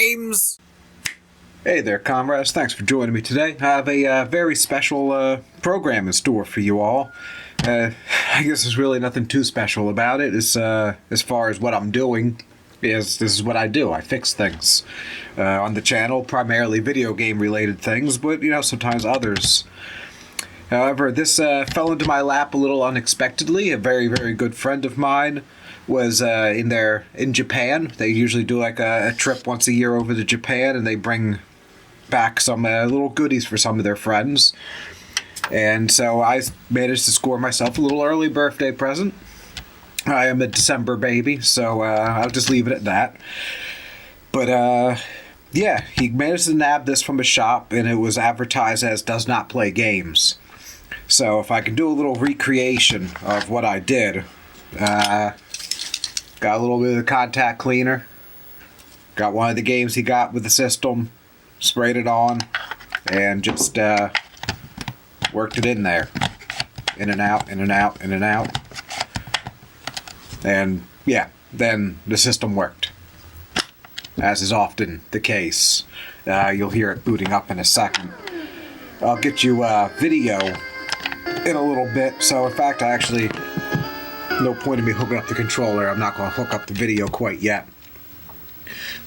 games! Hey there, comrades. Thanks for joining me today. I have a very special program in store for you all. I guess there's really nothing too special about it. As far as what I'm doing, this is what I do. I fix things on the channel, primarily video game related things, but sometimes others. However, this fell into my lap a little unexpectedly. A very, very good friend of mine was in Japan. They usually do like a trip once a year over to Japan, and they bring back some little goodies for some of their friends. And so I managed to score myself a little early birthday present. I am a December baby, so I'll just leave it at that. But yeah, he managed to nab this from a shop, and it was advertised as does not play games. So if I can do a little recreation of what I did, got a little bit of the contact cleaner, got one of the games he got with the system, sprayed it on, and just worked it in there. In and out, in and out, in and out. And yeah, then the system worked. As is often the case. You'll hear it booting up in a second. I'll get you video in a little bit. So in fact, no point in me hooking up the controller. I'm not going to hook up the video quite yet.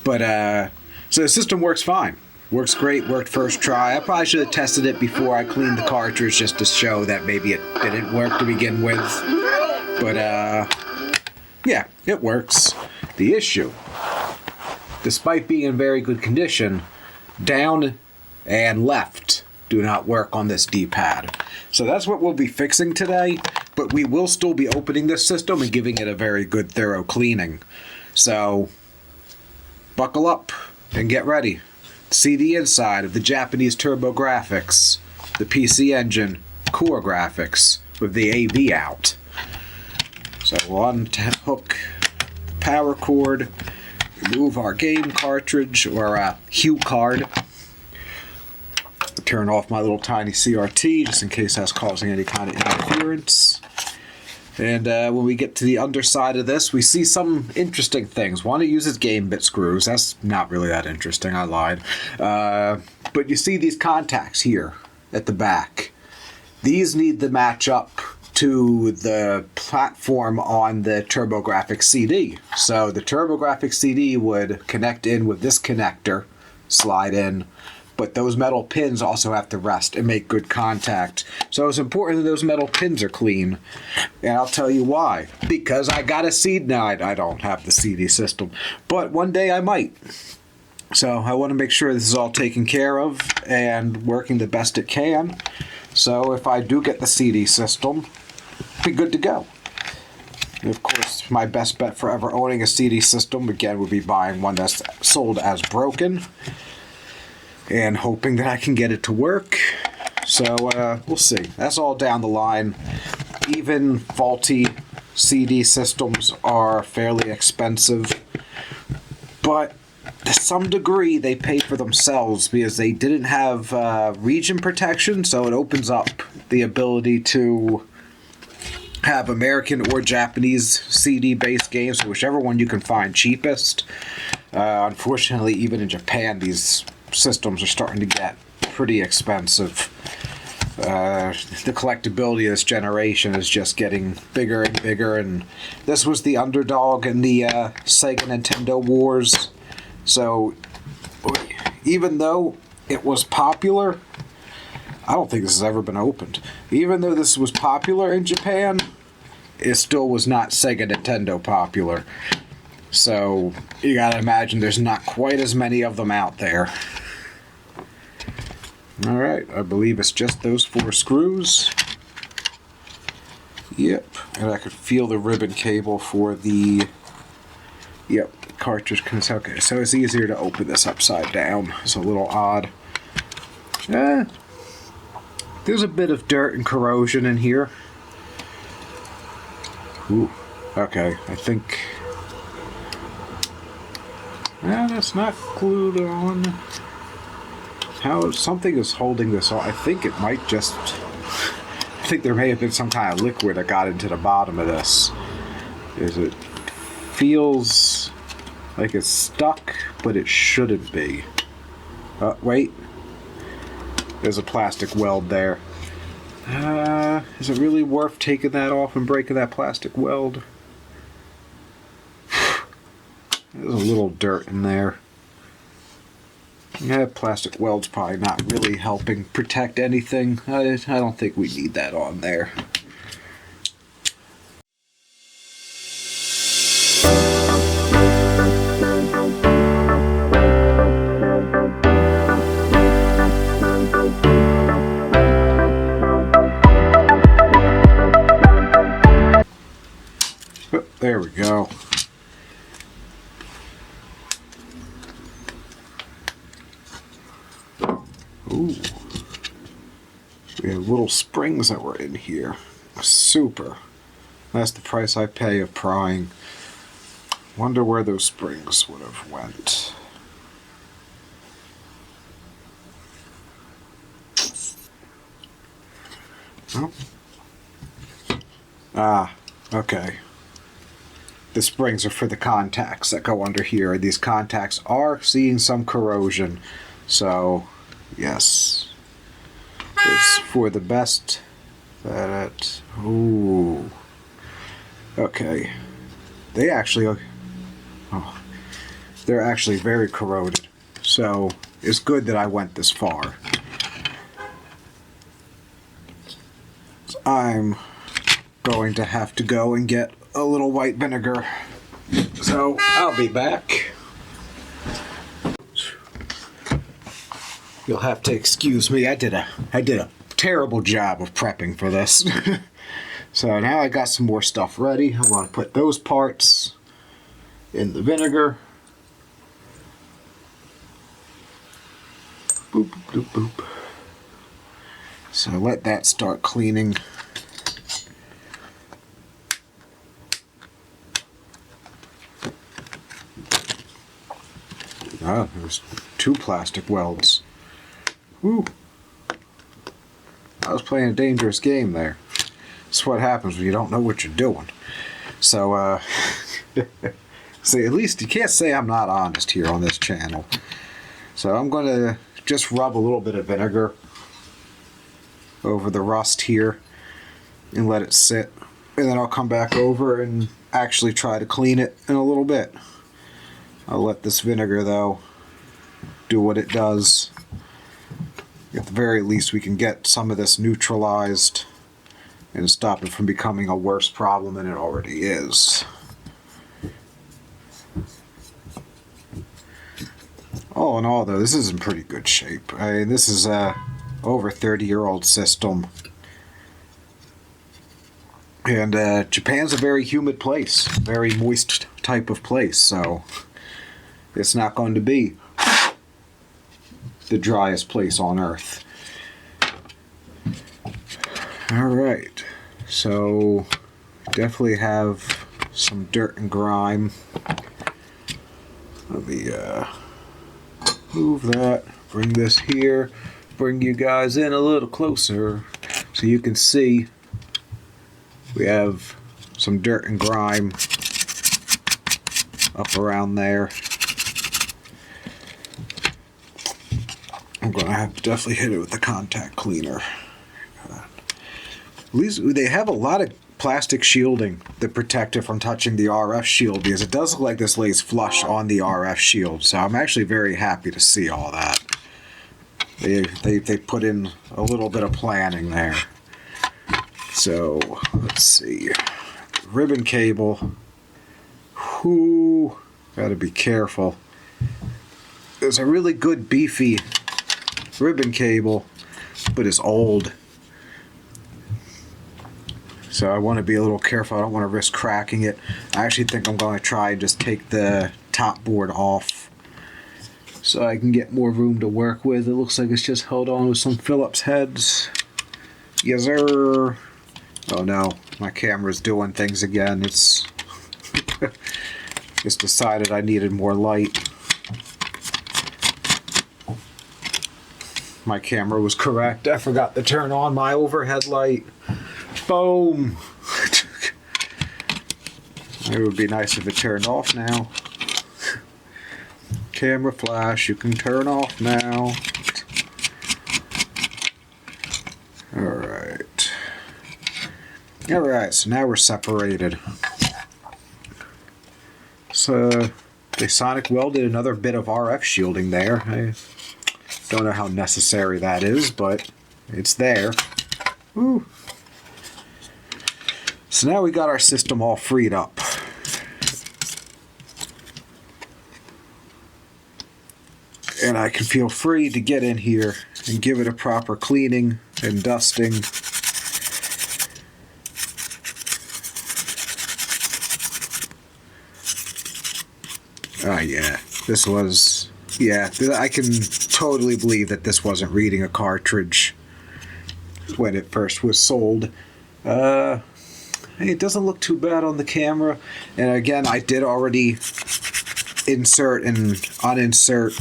But so the system works fine. Works great, worked first try. I probably should have tested it before I cleaned the cartridge just to show that maybe it didn't work to begin with. But yeah, it works. The issue, despite being in very good condition, down and left do not work on this D-pad. So that's what we'll be fixing today, but we will still be opening this system and giving it a very good thorough cleaning. So buckle up and get ready. See the inside of the Japanese TurboGrafx, the PC Engine Core Graphics with the AV out. So we'll unhook the power cord, remove our game cartridge or Hue card, turn off my little tiny CRT just in case that's causing any kind of interference. And when we get to the underside of this, we see some interesting things. One, it uses game bit screws. That's not really that interesting. I lied. But you see these contacts here at the back. These need to match up to the platform on the TurboGrafx CD. So the TurboGrafx CD would connect in with this connector, slide in, but those metal pins also have to rest and make good contact. So it's important that those metal pins are clean. And I'll tell you why. Because I got a CD. No, I don't have the CD system. But one day I might. So I want to make sure this is all taken care of and working the best it can. So if I do get the CD system, be good to go. And of course, my best bet for ever owning a CD system, again, would be buying one that's sold as broken. And hoping that I can get it to work. So we'll see. That's all down the line. Even faulty CD systems are fairly expensive. But to some degree, they pay for themselves because they didn't have region protection. So it opens up the ability to have American or Japanese CD-based games, so whichever one you can find cheapest. Unfortunately, even in Japan, these systems are starting to get pretty expensive. The collectability of this generation is just getting bigger and bigger, and this was the underdog in the Sega Nintendo wars. So even though it was popular, I don't think this has ever been opened. Even though this was popular in Japan, it still was not Sega Nintendo popular. So you gotta imagine there's not quite as many of them out there. Alright, I believe it's just those 4 screws. Yep, and I could feel the ribbon cable for the... Yep, cartridge. Okay, so it's easier to open this upside down. It's a little odd. There's a bit of dirt and corrosion in here. Ooh, okay, I think... that's not glued on. How something is holding this on. I think it might just... I think there may have been some kind of liquid that got into the bottom of this. It feels Like it's stuck, but it shouldn't be. Wait. There's a plastic weld there. Is it really worth taking that off and breaking that plastic weld? There's a little dirt in there. Yeah, plastic weld's probably not really helping protect anything. I don't think we need that on there. Oh, there we go. Ooh. We have little springs that were in here. Super. That's the price I pay of prying. Wonder where those springs would have went. Oh. Ah, okay. The springs are for the contacts that go under here. These contacts are seeing some corrosion. So, yes. It's for the best that... Ooh. Okay. They actually... Oh, they're actually very corroded. So, it's good that I went this far. I'm going to have to go and get a little white vinegar. So, I'll be back. You'll have to excuse me. I did a terrible job of prepping for this. So now I got some more stuff ready. I want to put those parts in the vinegar. Boop, boop, boop. So let that start cleaning. Ah, there's 2 plastic welds. Whew. I was playing a dangerous game there. That's what happens when you don't know what you're doing. So, see, at least you can't say I'm not honest here on this channel. So I'm going to just rub a little bit of vinegar over the rust here and let it sit. And then I'll come back over and actually try to clean it in a little bit. I'll let this vinegar, though, do what it does. At the very least, we can get some of this neutralized and stop it from becoming a worse problem than it already is. All in all, though, this is in pretty good shape. I mean, this is a over 30-year-old system. And Japan's a very humid place, very moist type of place, so it's not going to be the driest place on earth. Alright, so definitely have some dirt and grime. Let me move that, bring this here, bring you guys in a little closer so you can see we have some dirt and grime up around there. I'm going to have to definitely hit it with the contact cleaner. At least they have a lot of plastic shielding that protect it from touching the RF shield, because it does look like this lays flush on the RF shield. So I'm actually very happy to see all that. They put in a little bit of planning there. So let's see. Ribbon cable. Whoo, gotta be careful. There's a really good beefy ribbon cable, but it's old. So I want to be a little careful. I don't want to risk cracking it. I actually think I'm going to try and just take the top board off so I can get more room to work with. It looks like it's just held on with some Phillips heads. Yes, sir. Oh no, my camera's doing things again. It's it's decided I needed more light. My camera was correct. I forgot to turn on my overhead light. Boom! It would be nice if it turned off now. camera flash, you can turn off now. Alright. Alright, so now we're separated. So, they sonic welded another bit of RF shielding there. I don't know how necessary that is, but it's there. Woo. So now we got our system all freed up. And I can feel free to get in here and give it a proper cleaning and dusting. Oh yeah, this was, yeah, I can totally believe that this wasn't reading a cartridge when it first was sold. It doesn't look too bad on the camera. And again, I did already insert and uninsert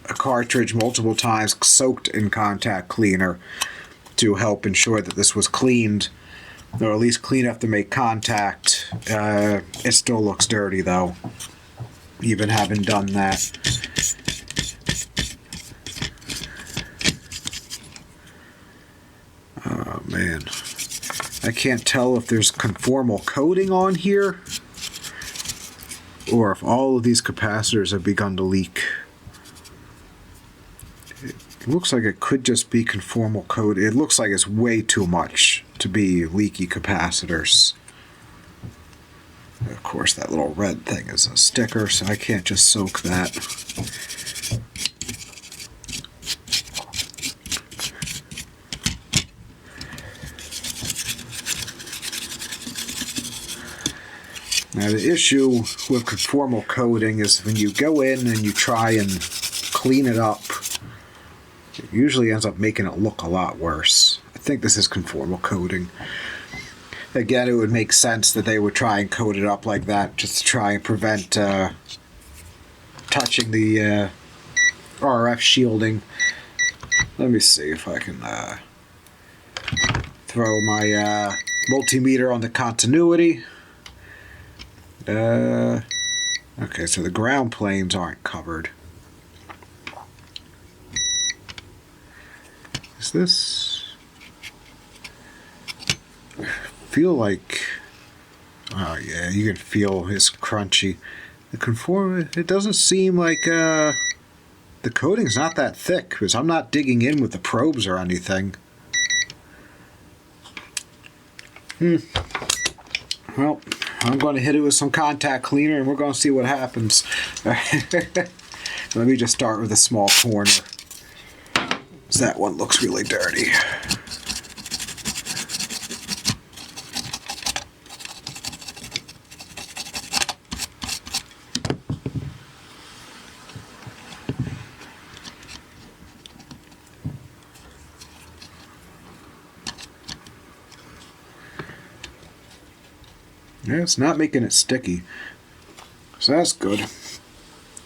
a cartridge multiple times, soaked in contact cleaner, to help ensure that this was cleaned, or at least clean enough to make contact. It still looks dirty though, even having done that. Oh man, I can't tell if there's conformal coating on here or if all of these capacitors have begun to leak. It looks like it could just be conformal coating. It looks like it's way too much to be leaky capacitors. Of course, that little red thing is a sticker, so I can't just soak that. Now, the issue with conformal coating is when you go in and you try and clean it up, it usually ends up making it look a lot worse. I think this is conformal coating. Again, it would make sense that they would try and coat it up like that just to try and prevent touching the RF shielding. Let me see if I can throw my multimeter on the continuity. Okay, so the ground planes aren't covered. Is this... I feel like... Oh yeah, you can feel it's crunchy. The conform... It doesn't seem like the coating's not that thick, because I'm not digging in with the probes or anything. Well, I'm going to hit it with some contact cleaner and we're going to see what happens. Let me just start with a small corner, because that one looks really dirty. Yeah, it's not making it sticky, so that's good.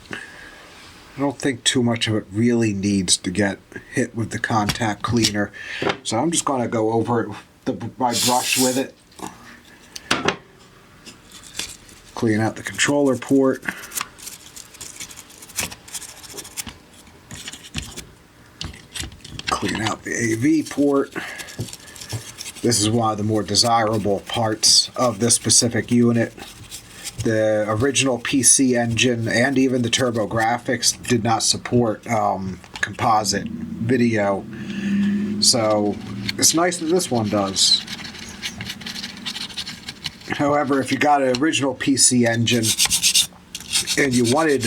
I don't think too much of it really needs to get hit with the contact cleaner, so I'm just going to go over it with my brush with it. Clean out the controller port. Clean out the AV port. This is one of the more desirable parts of this specific unit. The original PC engine and even the Turbo GraFx did not support composite video. So it's nice that this one does. However, if you got an original PC engine and you wanted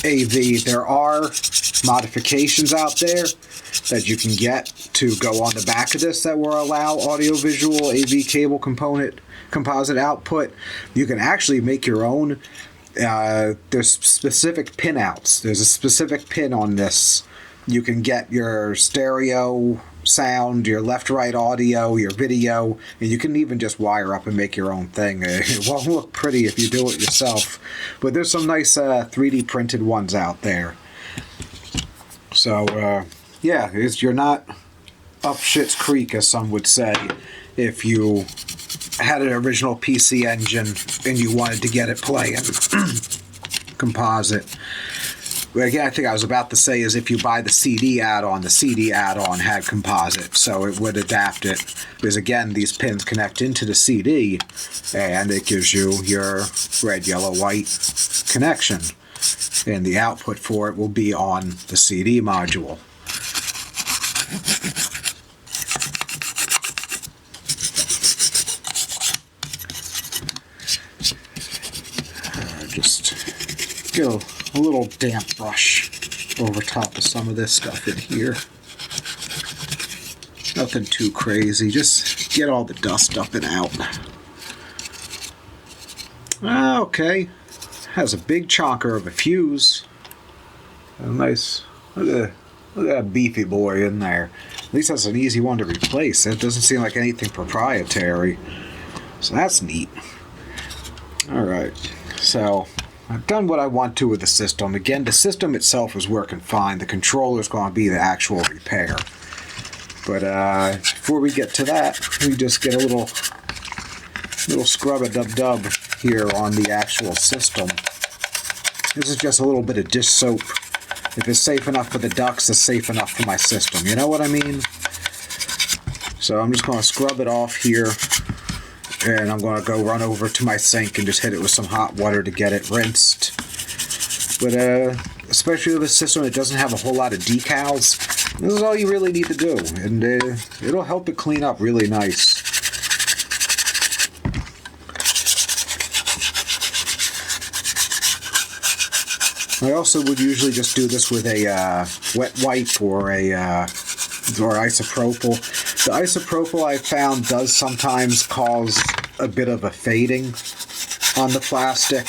AV, there are modifications out there that you can get to go on the back of this that will allow audio-visual AV cable composite output. You can actually make your own. There's specific pinouts. There's a specific pin on this. You can get your stereo sound, your left-right audio, your video, and you can even just wire up and make your own thing. It won't look pretty if you do it yourself, but there's some nice 3D printed ones out there. So, yeah, you're not up shit's creek, as some would say, if you had an original PC engine and you wanted to get it playing composite. again, I think I was about to say is if you buy the CD add-on had composite, so it would adapt it. Because again, these pins connect into the CD, and it gives you your red, yellow, white connection. And the output for it will be on the CD module. Just get a little damp brush over top of some of this stuff in here. Nothing too crazy, just get all the dust up and out. Okay, has a big chonker of a fuse. A nice, look at that beefy boy in there. At least that's an easy one to replace. It doesn't seem like anything proprietary, so that's neat. Alright, so I've done what I want to with the system. Again, the system itself is working fine. The controller is going to be the actual repair. But before we get to that, we just get a little scrub-a-dub-dub here on the actual system. This is just a little bit of dish soap. If it's safe enough for the ducks, it's safe enough for my system. You know what I mean? So I'm just going to scrub it off here. And I'm going to go run over to my sink and just hit it with some hot water to get it rinsed. But especially with a system that doesn't have a whole lot of decals, this is all you really need to do. And it'll help it clean up really nice. I also would usually just do this with a wet wipe or isopropyl. The isopropyl I found does sometimes cause a bit of a fading on the plastic.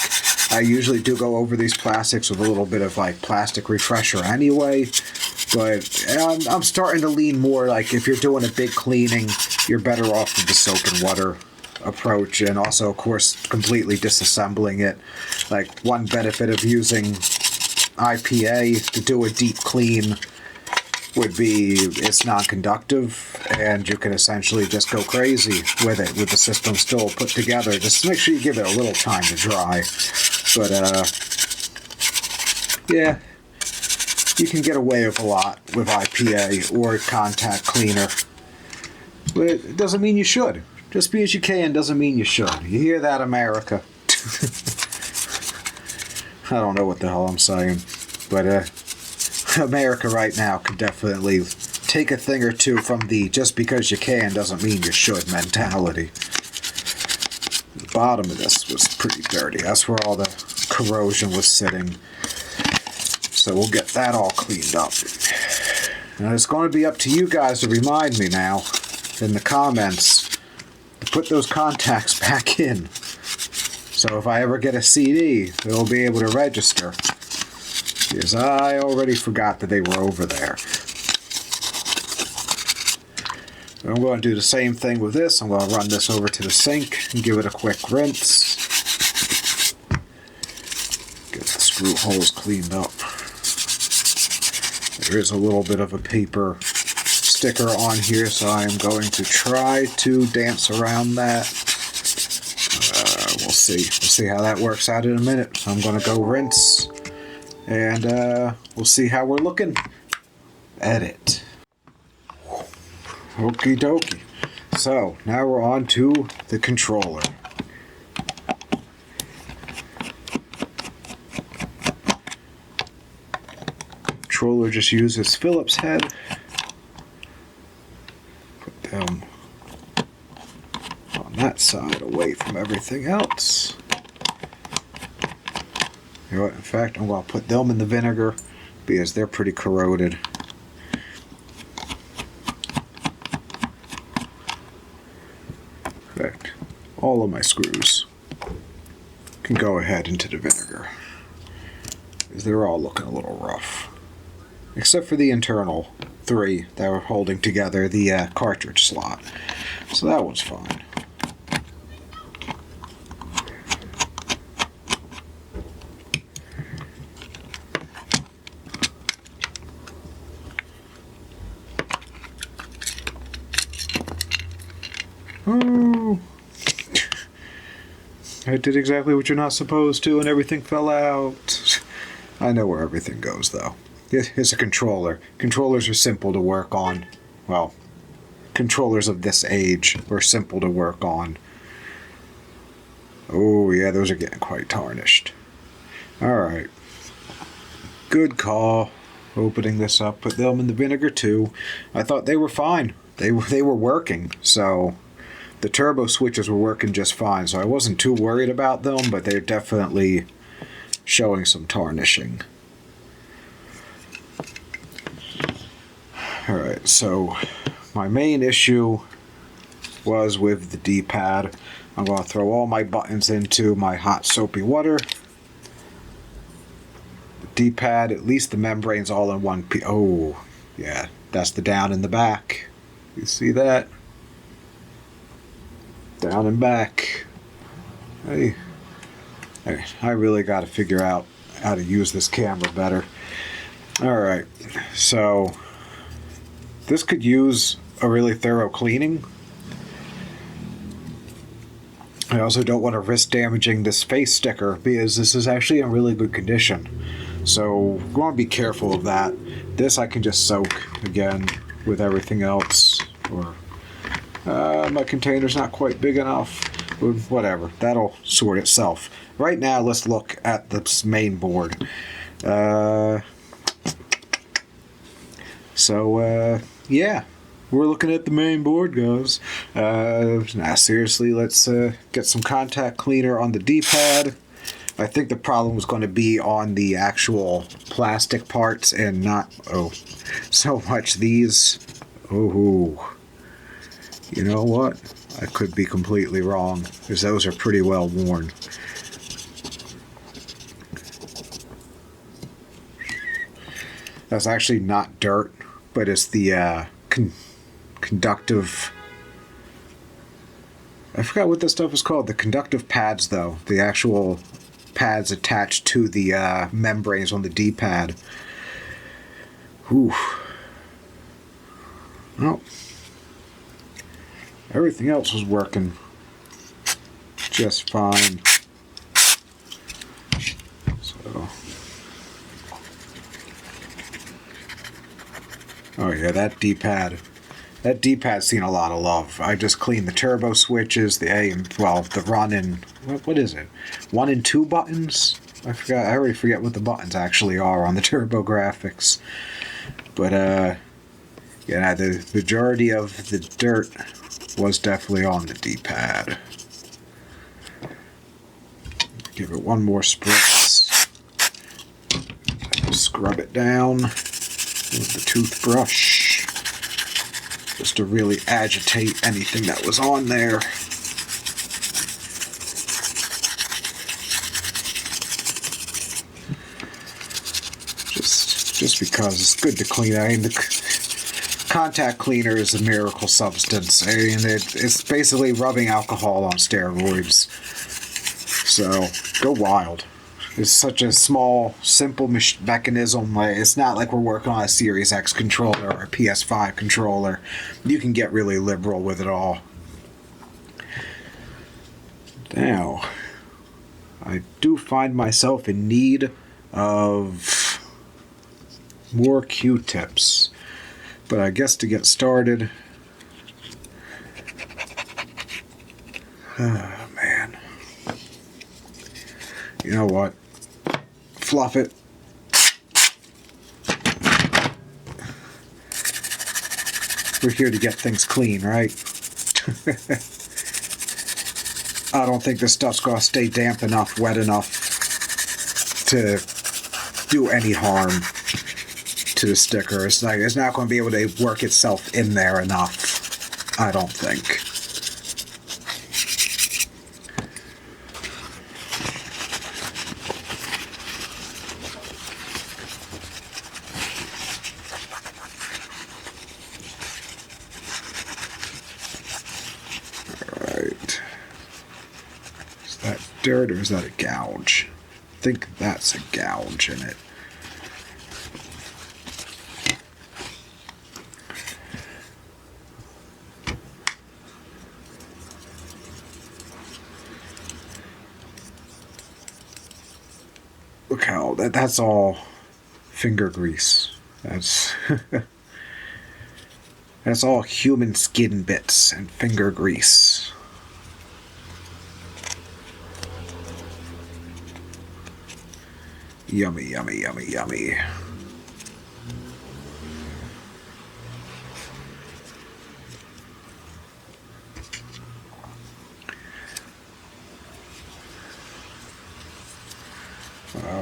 I usually do go over these plastics with a little bit of like plastic refresher anyway, but I'm starting to lean more like if you're doing a big cleaning, you're better off with the soap and water approach, and also of course completely disassembling it. Like one benefit of using IPA to do a deep clean would be it's non-conductive, and you can essentially just go crazy with it with the system still put together. Just make sure you give it a little time to dry. But yeah, you can get away with a lot with IPA or contact cleaner. But it doesn't mean you should. Just because you can doesn't mean you should. You hear that, America? I don't know what the hell I'm saying, but America right now could definitely take a thing or two from the just because you can doesn't mean you should mentality. The bottom of this was pretty dirty. That's where all the corrosion was sitting. So we'll get that all cleaned up. Now it's going to be up to you guys to remind me now in the comments to put those contacts back in. So if I ever get a CD, it'll be able to register. Because I already forgot that they were over there. I'm going to do the same thing with this. I'm going to run this over to the sink and give it a quick rinse. Get the screw holes cleaned up. There is a little bit of a paper sticker on here, so I am going to try to dance around that. We'll see. We'll see how that works out in a minute. So I'm going to go rinse, and we'll see how we're looking. Edit. Okie dokie. So now we're on to the controller. Controller just uses Phillips head. Put them on that side away from everything else. You know what? In fact, I'm going to put them in the vinegar because they're pretty corroded. In fact, all of my screws can go ahead into the vinegar because they're all looking a little rough. Except for the internal three that were holding together the cartridge slot. So that one's fine. Oh, I did exactly what you're not supposed to and everything fell out. I know where everything goes, though. It's a controller. Controllers are simple to work on. Well, controllers of this age are simple to work on. Oh, yeah, those are getting quite tarnished. Alright. Good call. Opening this up. Put them in the vinegar, too. I thought they were fine. They were working, so the turbo switches were working just fine, so I wasn't too worried about them, but they're definitely showing some tarnishing. Alright, so my main issue was with the D-pad. I'm going to throw all my buttons into my hot soapy water. The D-pad, at least the membrane's all in one piece. Oh, yeah, that's the down and the back. You see that? Down and back. Hey, I really got to figure out how to use this camera better. Alright, so this could use a really thorough cleaning. I also don't want to risk damaging this face sticker because this is actually in really good condition. So we want to be careful of that. This I can just soak again with everything else. Or my container's not quite big enough. Whatever, that'll sort itself. Right now, let's look at this main board. Yeah, we're looking at the main board, guys. Nah, seriously, let's get some contact cleaner on the D-pad. I think the problem was going to be on the actual plastic parts and not, so much these. Oh, you know what? I could be completely wrong, because those are pretty well worn. That's actually not dirt, but it's the conductive... I forgot what this stuff is called. The conductive pads, though. The actual pads attached to the membranes on the D-pad. Whew. Well, everything else was working just fine. So, oh yeah, that D-pad. That D-pad's seen a lot of love. I just cleaned the turbo switches, the A and, well, the run and, what is it? 1 and 2 buttons? I forgot, I already forget what the buttons actually are on the turbo GraFx. But, yeah, the majority of the dirt was definitely on the D-pad. Give it one more spritz. Scrub it down with the toothbrush. Just to really agitate anything that was on there. Just because it's good to clean. I mean, the contact cleaner is a miracle substance. I mean, it's basically rubbing alcohol on steroids. So, go wild. It's such a small, simple mechanism. It's not like we're working on a Series X controller or a PS5 controller. You can get really liberal with it all. Now, I do find myself in need of more Q-tips. But I guess to get started... Oh, man. You know what? Fluff it. We're here to get things clean, right? I don't think this stuff's going to stay damp enough, wet enough to do any harm to the sticker. It's not going to be able to work itself in there enough, I don't think. Dirt, or is that a gouge? I think that's a gouge in it. look how that's all finger grease. That's that's all human skin bits and finger grease. Yummy, yummy, yummy, yummy.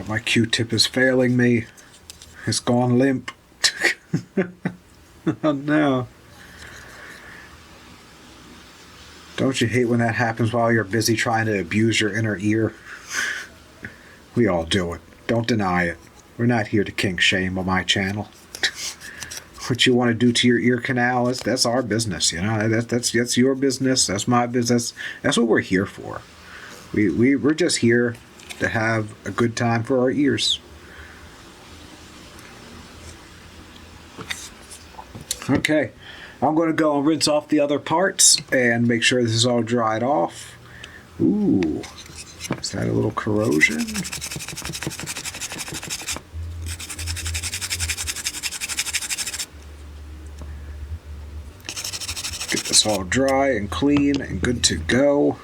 My Q-tip is failing me. It's gone limp. Oh no. Don't you hate when that happens while you're busy trying to abuse your inner ear? We all do it. Don't deny it. We're not here to kink shame on my channel. What you want to do to your ear canal, that's our business, you know. That's your business. That's my business. That's what we're here for. We're just here to have a good time for our ears. Okay, I'm going to go and rinse off the other parts and make sure this is all dried off. Ooh, is that a little corrosion? Get this all dry and clean and good to go.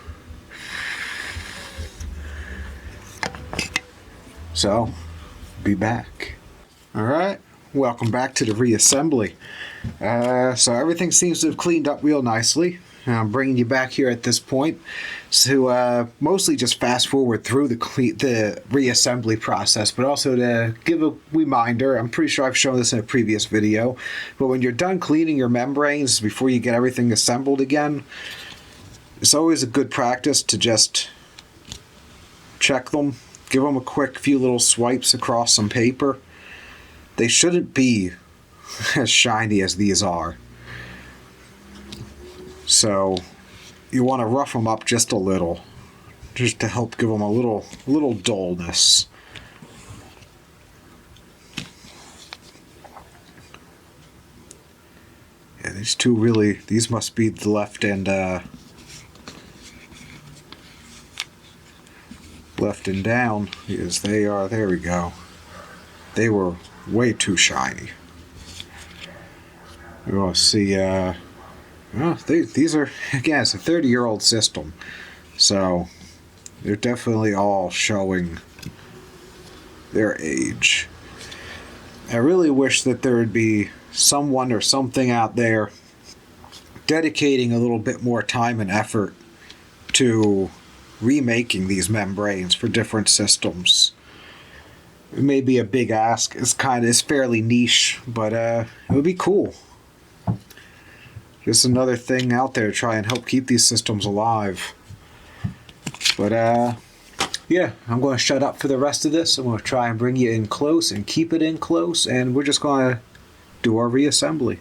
So, be back. All right, welcome back to the reassembly. So everything seems to have cleaned up real nicely. I'm bringing you back here at this point to mostly just fast forward through the reassembly process, but also to give a reminder. I'm pretty sure I've shown this in a previous video, but when you're done cleaning your membranes before you get everything assembled again, it's always a good practice to just check them. Give them a quick few little swipes across some paper. They shouldn't be as shiny as these are. So you want to rough them up just a little, just to help give them a little dullness. Yeah, these two really, these must be the left and down, because they are, there we go. They were way too shiny. You want to see, well, these are, again, it's a 30-year-old system, so they're definitely all showing their age. I really wish that there would be someone or something out there dedicating a little bit more time and effort to remaking these membranes for different systems. It may be a big ask. It's fairly niche, but it would be cool. Just another thing out there to try and help keep these systems alive. But yeah, I'm going to shut up for the rest of this. I'm going to try and bring you in close and keep it in close, and we're just going to do our reassembly.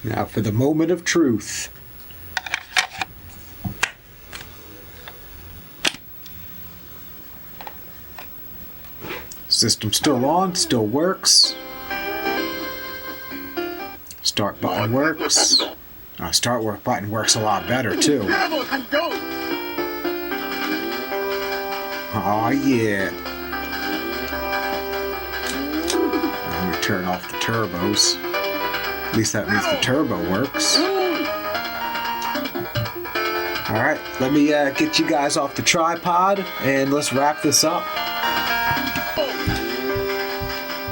Now for the moment of truth. System still on, still works. Start button works. Start work button works a lot better too. Oh yeah. Let me turn off the turbos. At least that means the turbo works. Alright, let me get you guys off the tripod and let's wrap this up.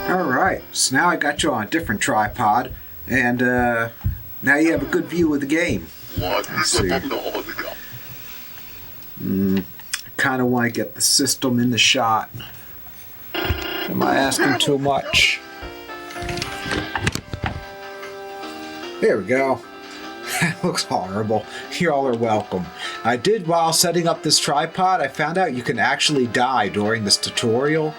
Alright, so now I got you on a different tripod and now you have a good view of the game. Let's see. Kind of want to get the system in the shot. Am I asking too much? There we go. That looks horrible. Y'all are welcome. I did, while setting up this tripod, I found out you can actually die during this tutorial.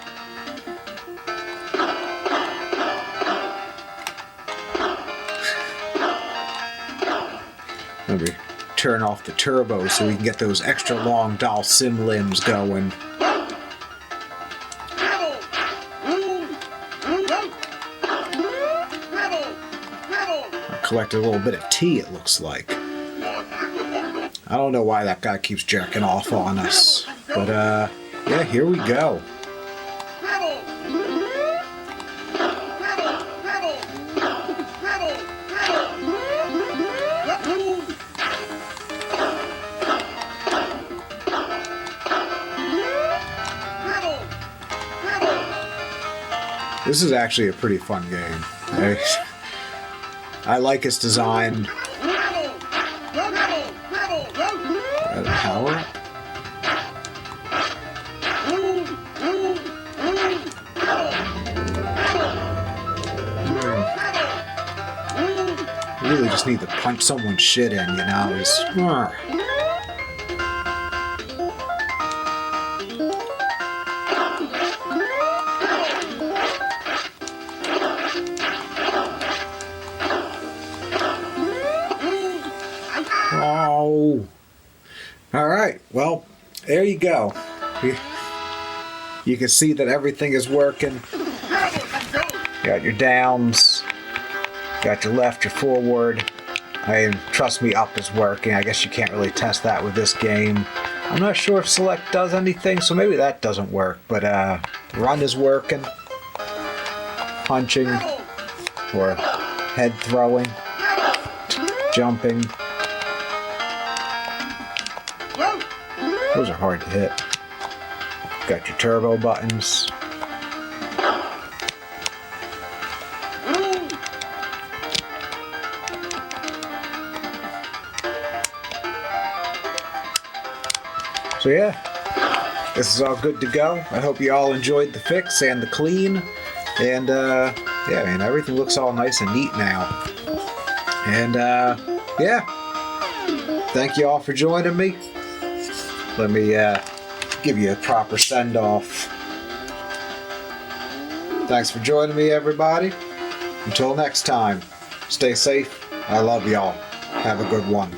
Let me turn off the turbo so we can get those extra long doll sim limbs going. I collected a little bit of tea, it looks like. I don't know why that guy keeps jerking off on us, but yeah, here we go. This is actually a pretty fun game. I like its design. Power? You really just need to punch someone's shit in, you know? Oh. Alright, well, there you go. You can see that everything is working. You got your downs, got your left, your forward. Trust me, up is working. I guess you can't really test that with this game. I'm not sure if select does anything, so maybe that doesn't work, but run is working. Punching, or head throwing, jumping. Those are hard to hit. Got your turbo buttons. So yeah, this is all good to go. I hope you all enjoyed the fix and the clean. And yeah, man, everything looks all nice and neat now. And yeah, thank you all for joining me. Let me give you a proper send-off. Thanks for joining me, everybody. Until next time, stay safe. I love y'all. Have a good one.